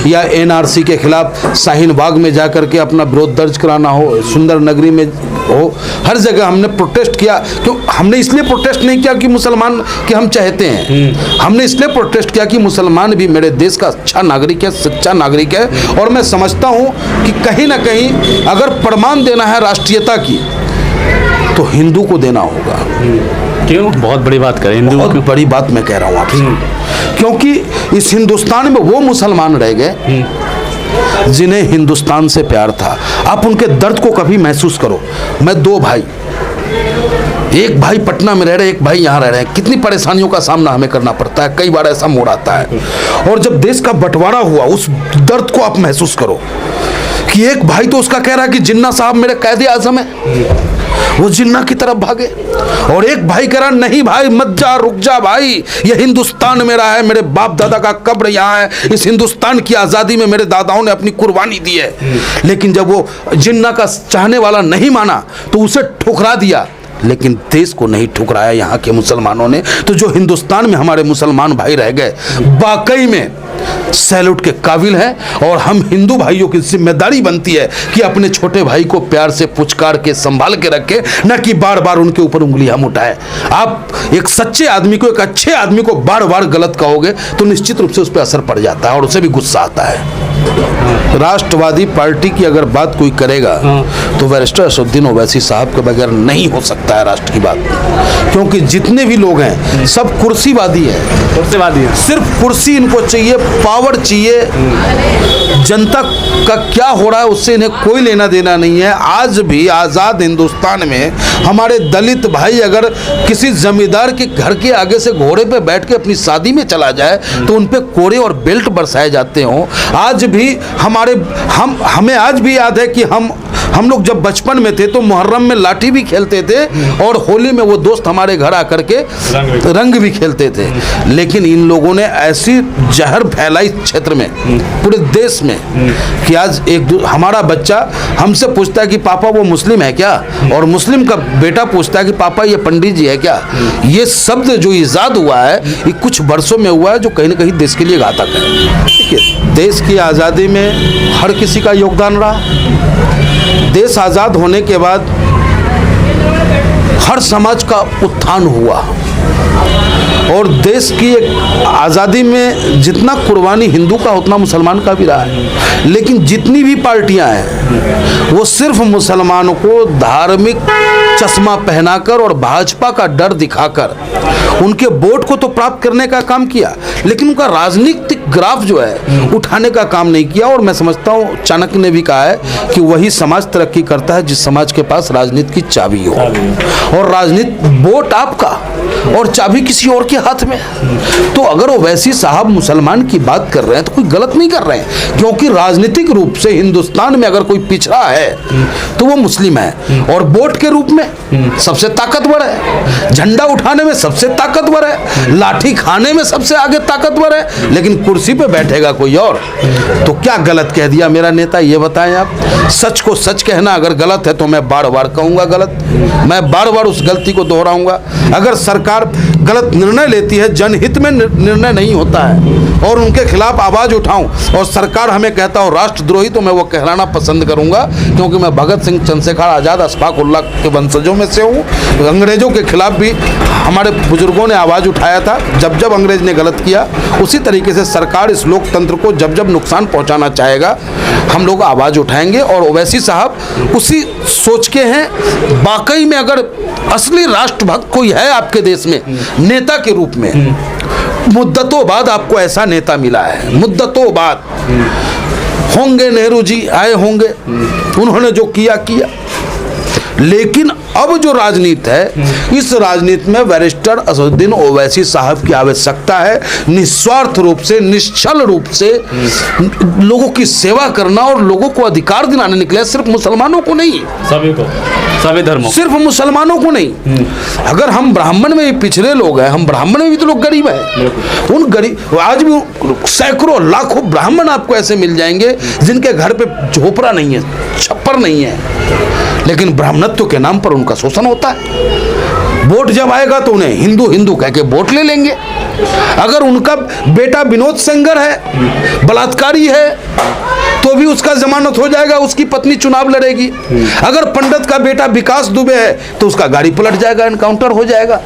या एनआरसी के खिलाफ शाहीन बाग में जाकर के अपना विरोध दर्ज कराना हो, सुंदर नगरी में हो, हर जगह हमने प्रोटेस्ट किया। क्यों? हमने इसलिए प्रोटेस्ट नहीं किया कि मुसलमान के हम चाहते हैं, हमने इसलिए प्रोटेस्ट किया कि मुसलमान भी मेरे देश का अच्छा नागरिक है, सच्चा नागरिक है। और मैं समझता हूं कि कहीं ना कहीं अगर प्रमाण देना है राष्ट्रीयता की तो हिंदू को देना होगा। क्यों? बहुत बड़ी बात करें, हिंदू बहुत बड़ी बात मैं कह रहा हूं आपसे, क्योंकि इस हिंदुस्तान में वो मुसलमान रह गए जिन्हें हिंदुस्तान से प्यार था। आप उनके दर्द को कभी महसूस करो। मैं दो भाई, एक भाई पटना में रह रहे, एक भाई यहाँ रह रहे हैं, कितनी परेशानियों का सामना हमें करना पड़ता है। कई बार ऐसा मोड़ आता है। और जब देश का बंटवारा हुआ, उस दर्द को आप महसूस करो कि एक भाई तो उसका कह रहा है कि जिन्ना साहब मेरे कैद आजम है, वो जिन्ना की तरफ भागे, और एक भाई कह रहा नहीं भाई मत जा, रुक जा भाई, ये हिंदुस्तान मेरा है, मेरे बाप दादा का कब्र यहाँ है, इस हिंदुस्तान की आज़ादी में मेरे दादाओं ने अपनी कुर्बानी दी है। लेकिन जब वो जिन्ना का चाहने वाला नहीं माना तो उसे ठुकरा दिया, लेकिन देश को नहीं ठुकराया यहाँ के मुसलमानों ने। तो जो हिंदुस्तान में हमारे मुसलमान भाई रह गए वाकई में सैल्यूट के काबिल है। और हम हिंदू भाइयों की जिम्मेदारी बनती है कि अपने छोटे भाई को प्यार से पुचकार के संभाल के रखे, न कि बार बार उनके ऊपर उंगलियां उठाए। आप एक सच्चे आदमी को, एक अच्छे आदमी को बार बार गलत कहोगे तो निश्चित रूप से उस पर असर पड़ जाता है और उसे भी गुस्सा आता है। राष्ट्रवादी पार्टी की अगर बात कोई करेगा तो बैरिस्टर असदुद्दीन ओवैसी साहब के बगैर नहीं हो सकता है राष्ट्र की बात, क्योंकि जितने भी लोग हैं सब कुर्सीवादी है, सिर्फ कुर्सी इनको चाहिए, पावर चाहिए। जनता का क्या हो रहा है उससे इन्हें कोई लेना देना नहीं है। आज भी आज़ाद हिंदुस्तान में हमारे दलित भाई अगर किसी जमींदार के घर के आगे से घोड़े पे बैठ के अपनी शादी में चला जाए तो उन पे कोड़े और बेल्ट बरसाए जाते हों। आज भी हमें आज भी याद है कि हम लोग जब बचपन में थे तो मुहर्रम में लाठी भी खेलते थे और होली में वो दोस्त हमारे घर आकर के रंग भी खेलते थे। लेकिन इन लोगों ने ऐसी जहर फैलाई क्षेत्र में, पूरे देश में, कि आज हमारा बच्चा हमसे पूछता है कि पापा वो मुस्लिम है क्या, और मुस्लिम का बेटा पूछता है कि पापा ये पंडित जी है क्या। ये शब्द जो इजाद हुआ है ये कुछ वर्षों में हुआ है, जो कहीं ना कहीं देश के लिए घातक है। देखिए, देश की आज़ादी में हर किसी का योगदान रहा। देश आज़ाद होने के बाद हर समाज का उत्थान हुआ और देश की एक आज़ादी में जितना कुर्बानी हिंदू का उतना मुसलमान का भी रहा है। लेकिन जितनी भी पार्टियां हैं वो सिर्फ मुसलमानों को धार्मिक चश्मा पहनाकर और भाजपा का डर दिखाकर उनके वोट को तो प्राप्त करने का काम किया, लेकिन उनका राजनीतिक ग्राफ जो है उठाने का काम नहीं किया। और मैं समझता हूँ चाणक्य ने भी कहा है कि वही समाज तरक्की करता है जिस समाज के पास राजनीति की चाबी हो, और राजनीति वोट आपका और चाबी किसी और के हाथ में। तो अगर ओवैसी साहब मुसलमान की बात कर रहे हैं तो कोई गलत नहीं कर रहे हैं, क्योंकि राजनीतिक रूप से हिंदुस्तान में अगर कोई पिछड़ा है तो वो मुस्लिम है, और वोट के रूप में सबसे ताकतवर है, झंडा उठाने में सबसे ताकतवर है, लाठी खाने में सबसे आगे ताकतवर है। लेकिन कुर्सी पे बैठेगा कोई और, तो क्या गलत कह दिया मेरा नेता, ये बताएं आप। सच को सच कहना अगर गलत है तो मैं बार बार कहूंगा गलत, मैं बार बार उस गलती को दोहराऊंगा। अगर सरकार गलत निर्णय लेती है, जनहित में निर्णय नहीं होता है, और उनके खिलाफ आवाज उठाऊं और सरकार हमें कहता हो राष्ट्रद्रोही, तो मैं वो कहलाना पसंद करूंगा, क्योंकि मैं भगत सिंह, चंद्रशेखर आजाद, अशफाक उल्लाह के वंशजों में से हूँ। अंग्रेजों के खिलाफ भी हमारे बुजुर्गों ने आवाज़ उठाया था जब जब अंग्रेज ने गलत किया। उसी तरीके से सरकार इस लोकतंत्र को जब जब नुकसान पहुंचाना चाहेगा हम लोग आवाज़ उठाएंगे। और ओवैसी साहब उसी सोच के हैं। वाकई में अगर असली राष्ट्रभक्त कोई है आपके देश में नेता के रूप में, मुद्दतों बाद आपको ऐसा नेता मिला है, मुद्दतों बाद। होंगे नेहरू जी आए होंगे, उन्होंने जो किया किया, लेकिन अब जो राजनीति है इस राजनीति में बैरिस्टर असदुद्दीन ओवैसी साहब की आवश्यकता है। निस्वार्थ रूप से, निश्चल रूप से लोगों की सेवा करना और लोगों को अधिकार दिलाने निकले, सिर्फ मुसलमानों को नहीं, सभी को, सभी धर्मों, सिर्फ मुसलमानों को नहीं। अगर हम ब्राह्मण में भी पिछड़े लोग हैं, हम ब्राह्मण में भी तो लोग गरीब हैं, उन गरीब आज भी सैकड़ों लाखों ब्राह्मण आपको ऐसे मिल जाएंगे जिनके घर पे झोपड़ा नहीं है, छप्पर नहीं है, लेकिन ब्राह्मणत्व के नाम पर उनका शोषण होता है। वोट जब आएगा तो उन्हें हिंदू हिंदू कह के वोट ले लेंगे। अगर उनका बेटा विनोद सेंगर है, बलात्कारी है, तो भी उसका जमानत हो जाएगा, उसकी पत्नी चुनाव लड़ेगी। अगर पंडित का बेटा विकास दुबे है तो उसका गाड़ी पलट जाएगा, एनकाउंटर हो जाएगा।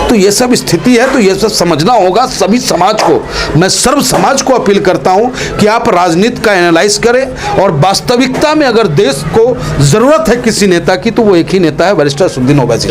तो ये सब स्थिति है, तो ये सब समझना होगा सभी समाज को। मैं सर्व समाज को अपील करता हूं कि आप राजनीति का एनालाइज करें और वास्तविकता में अगर देश को जरूरत है किसी नेता की तो वो एक ही नेता है, बैरिस्टर असदुद्दीन ओवैसी।